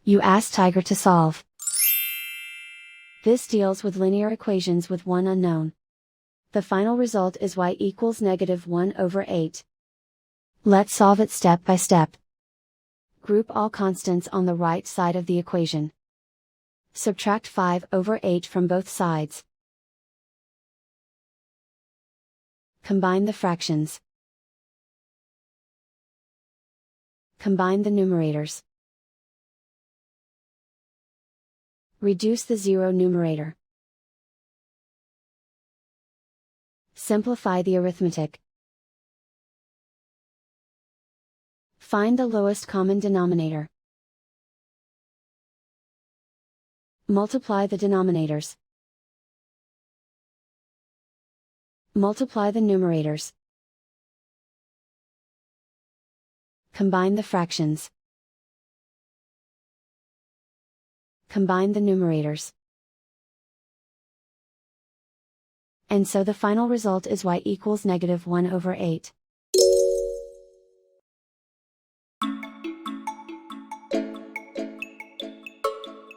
You ask Tiger to solve. This deals with linear equations with one unknown. The final result is y equals -1/8. Let's solve it step by step. Group all constants on the right side of the equation. Subtract 5/8 from both sides. Combine the fractions. Combine the numerators. Reduce the zero numerator. Simplify the arithmetic. Find the lowest common denominator. Multiply the denominators. Multiply the numerators. Combine the fractions. Combine the numerators. And so the final result is y equals -1/8.